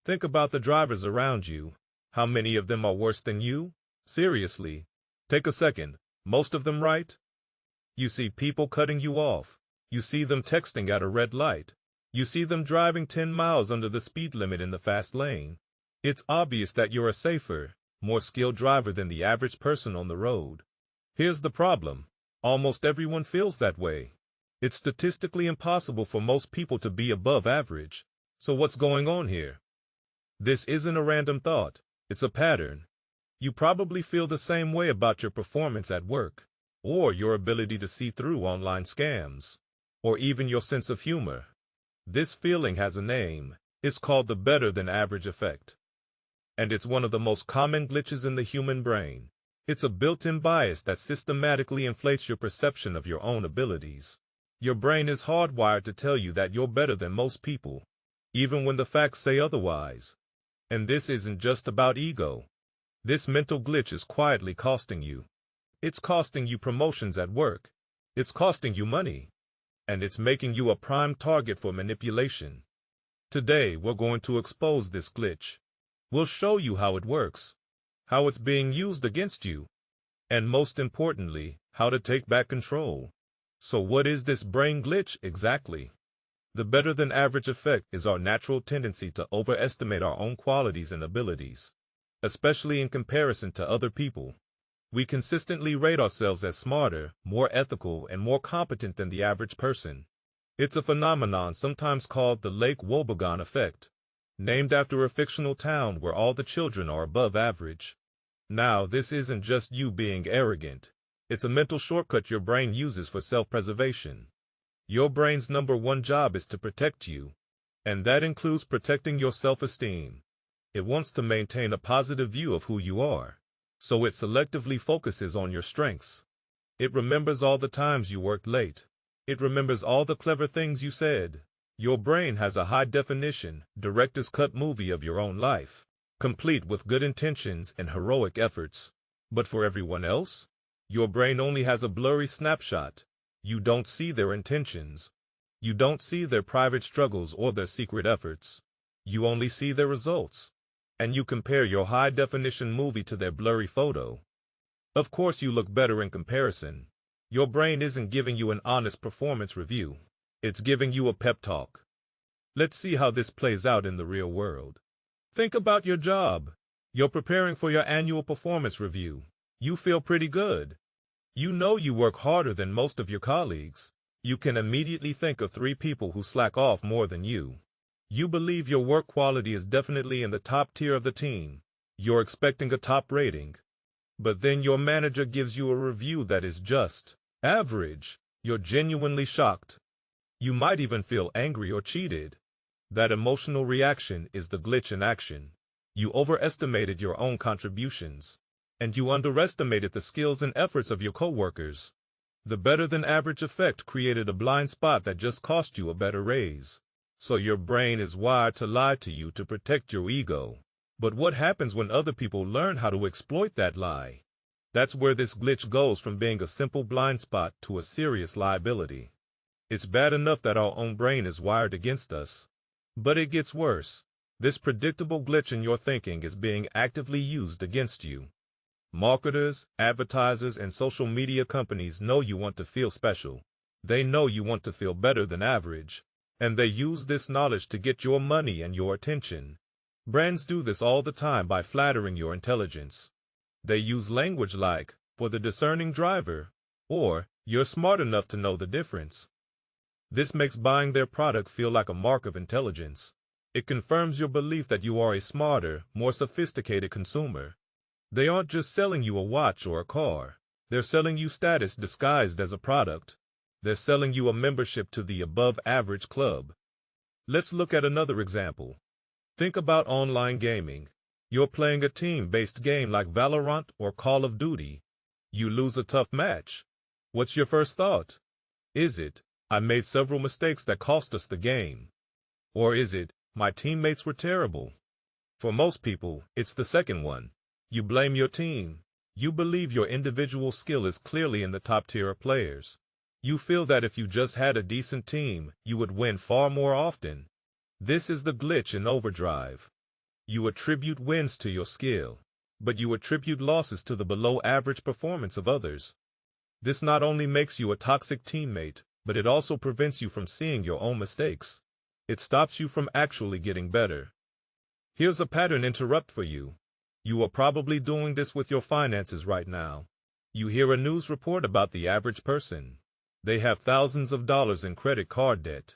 Think about the drivers around you. How many of them are worse than you? Seriously. Take a second. Most of them, right? You see people cutting you off. You see them texting at a red light. You see them driving 10 miles under the speed limit in the fast lane. It's obvious that you're a safer, more skilled driver than the average person on the road. Here's the problem. Almost everyone feels that way. It's statistically impossible for most people to be above average. So what's going on here? This isn't a random thought. It's a pattern. You probably feel the same way about your performance at work, or your ability to see through online scams, or even your sense of humor. This feeling has a name. It's called the better-than-average effect. And it's one of the most common glitches in the human brain. It's a built-in bias that systematically inflates your perception of your own abilities. Your brain is hardwired to tell you that you're better than most people, even when the facts say otherwise. And this isn't just about ego. This mental glitch is quietly costing you. It's costing you promotions at work. It's costing you money. And it's making you a prime target for manipulation. Today, we're going to expose this glitch. We'll show you how it works, how it's being used against you, and most importantly, how to take back control. So what is this brain glitch exactly? The better-than-average effect is our natural tendency to overestimate our own qualities and abilities, especially in comparison to other people. We consistently rate ourselves as smarter, more ethical, and more competent than the average person. It's a phenomenon sometimes called the Lake Wobegon effect, named after a fictional town where all the children are above average. Now, this isn't just you being arrogant. It's a mental shortcut your brain uses for self-preservation. Your brain's number one job is to protect you, and that includes protecting your self-esteem. It wants to maintain a positive view of who you are, so it selectively focuses on your strengths. It remembers all the times you worked late. It remembers all the clever things you said. Your brain has a high-definition, director's cut movie of your own life, complete with good intentions and heroic efforts. But for everyone else, your brain only has a blurry snapshot. You don't see their intentions. You don't see their private struggles or their secret efforts. You only see their results. And you compare your high-definition movie to their blurry photo. Of course you look better in comparison. Your brain isn't giving you an honest performance review. It's giving you a pep talk. Let's see how this plays out in the real world. Think about your job. You're preparing for your annual performance review. You feel pretty good. You know you work harder than most of your colleagues. You can immediately think of 3 people who slack off more than you. You believe your work quality is definitely in the top tier of the team. You're expecting a top rating. But then your manager gives you a review that is just average. You're genuinely shocked. You might even feel angry or cheated. That emotional reaction is the glitch in action. You overestimated your own contributions, and you underestimated the skills and efforts of your coworkers. The better-than-average effect created a blind spot that just cost you a better raise. So your brain is wired to lie to you to protect your ego. But what happens when other people learn how to exploit that lie? That's where this glitch goes from being a simple blind spot to a serious liability. It's bad enough that our own brain is wired against us. But it gets worse. This predictable glitch in your thinking is being actively used against you. Marketers, advertisers, and social media companies know you want to feel special. They know you want to feel better than average. And they use this knowledge to get your money and your attention. Brands do this all the time by flattering your intelligence. They use language like, for the discerning driver, or, you're smart enough to know the difference. This makes buying their product feel like a mark of intelligence. It confirms your belief that you are a smarter, more sophisticated consumer. They aren't just selling you a watch or a car. They're selling you status disguised as a product. They're selling you a membership to the above-average club. Let's look at another example. Think about online gaming. You're playing a team-based game like Valorant or Call of Duty. You lose a tough match. What's your first thought? Is it, I made several mistakes that cost us the game? Or is it, my teammates were terrible? For most people, it's the second one. You blame your team. You believe your individual skill is clearly in the top tier of players. You feel that if you just had a decent team, you would win far more often. This is the glitch in overdrive. You attribute wins to your skill, but you attribute losses to the below-average performance of others. This not only makes you a toxic teammate, but it also prevents you from seeing your own mistakes. It stops you from actually getting better. Here's a pattern interrupt for you. You are probably doing this with your finances right now. You hear a news report about the average person. They have thousands of dollars in credit card debt.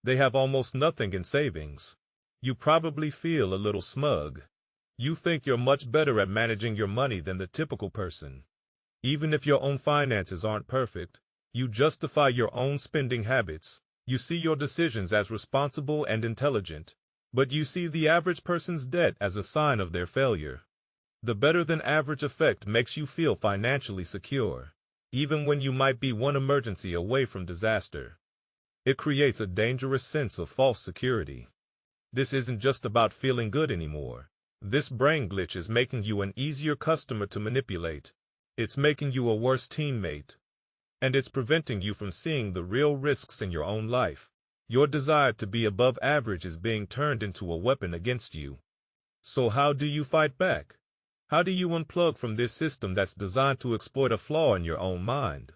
They have almost nothing in savings. You probably feel a little smug. You think you're much better at managing your money than the typical person. Even if your own finances aren't perfect, you justify your own spending habits. You see your decisions as responsible and intelligent, but you see the average person's debt as a sign of their failure. The better-than-average effect makes you feel financially secure, even when you might be one emergency away from disaster. It creates a dangerous sense of false security. This isn't just about feeling good anymore. This brain glitch is making you an easier customer to manipulate. It's making you a worse teammate. And it's preventing you from seeing the real risks in your own life. Your desire to be above average is being turned into a weapon against you. So how do you fight back? How do you unplug from this system that's designed to exploit a flaw in your own mind?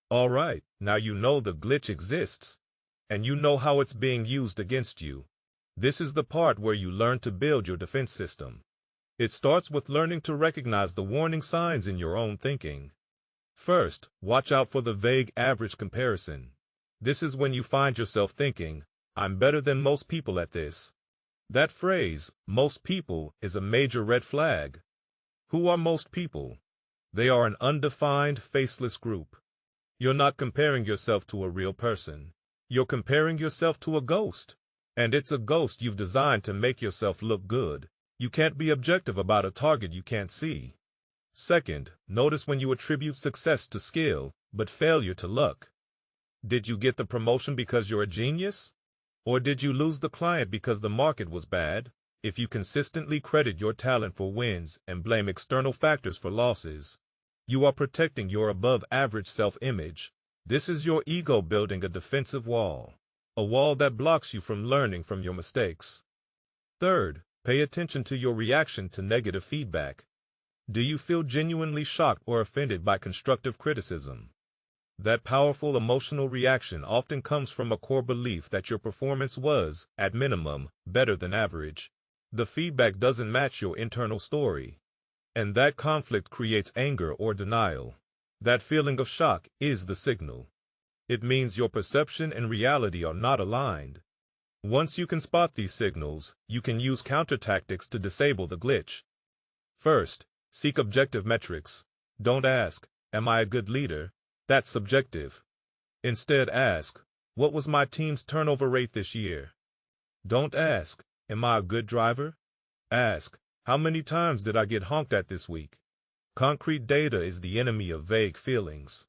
All right, now you know the glitch exists, and you know how it's being used against you. This is the part where you learn to build your defense system. It starts with learning to recognize the warning signs in your own thinking. First, watch out for the vague average comparison. This is when you find yourself thinking, I'm better than most people at this. That phrase, most people, is a major red flag. Who are most people? They are an undefined, faceless group. You're not comparing yourself to a real person. You're comparing yourself to a ghost. And it's a ghost you've designed to make yourself look good. You can't be objective about a target you can't see. Second, notice when you attribute success to skill, but failure to luck. Did you get the promotion because you're a genius? Or did you lose the client because the market was bad? If you consistently credit your talent for wins and blame external factors for losses, you are protecting your above-average self-image. This is your ego building a defensive wall, a wall that blocks you from learning from your mistakes. Third, pay attention to your reaction to negative feedback. Do you feel genuinely shocked or offended by constructive criticism? That powerful emotional reaction often comes from a core belief that your performance was, at minimum, better than average. The feedback doesn't match your internal story, and that conflict creates anger or denial. That feeling of shock is the signal. It means your perception and reality are not aligned. Once you can spot these signals, you can use counter tactics to disable the glitch. First, seek objective metrics. Don't ask, am I a good leader? That's subjective. Instead ask, what was my team's turnover rate this year? Don't ask, am I a good driver? Ask, how many times did I get honked at this week? Concrete data is the enemy of vague feelings.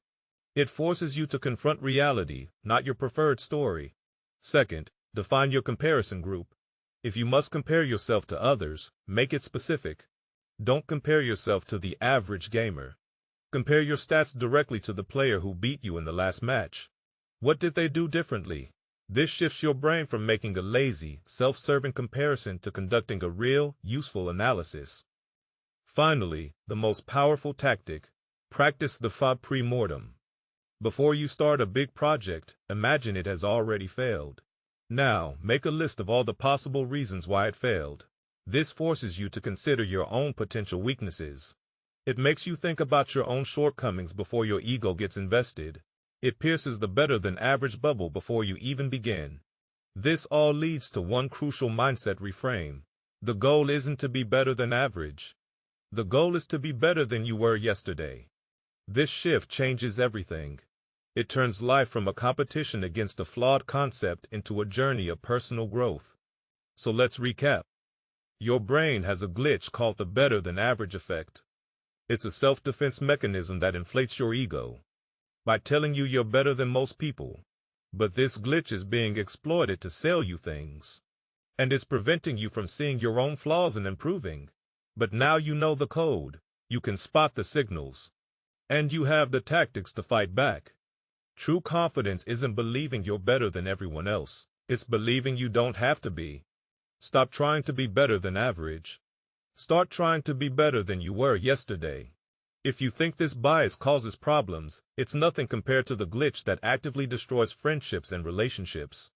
It forces you to confront reality, not your preferred story. Second, define your comparison group. If you must compare yourself to others, make it specific. Don't compare yourself to the average gamer. Compare your stats directly to the player who beat you in the last match. What did they do differently? This shifts your brain from making a lazy, self-serving comparison to conducting a real, useful analysis. Finally, the most powerful tactic: practice the fa pre-mortem. Before you start a big project, imagine it has already failed. Now, make a list of all the possible reasons why it failed. This forces you to consider your own potential weaknesses. It makes you think about your own shortcomings before your ego gets invested. It pierces the better-than-average bubble before you even begin. This all leads to one crucial mindset reframe. The goal isn't to be better than average. The goal is to be better than you were yesterday. This shift changes everything. It turns life from a competition against a flawed concept into a journey of personal growth. So let's recap. Your brain has a glitch called the better-than-average effect. It's a self-defense mechanism that inflates your ego by telling you you're better than most people. But this glitch is being exploited to sell you things, and it's preventing you from seeing your own flaws and improving. But now you know the code, you can spot the signals, and you have the tactics to fight back. True confidence isn't believing you're better than everyone else. It's believing you don't have to be. Stop trying to be better than average. Start trying to be better than you were yesterday. If you think this bias causes problems, it's nothing compared to the glitch that actively destroys friendships and relationships.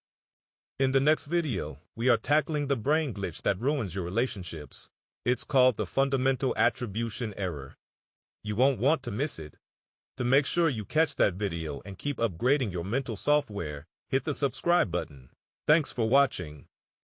In the next video, we are tackling the brain glitch that ruins your relationships. It's called the fundamental attribution error. You won't want to miss it. To make sure you catch that video and keep upgrading your mental software, hit the subscribe button. Thanks for watching.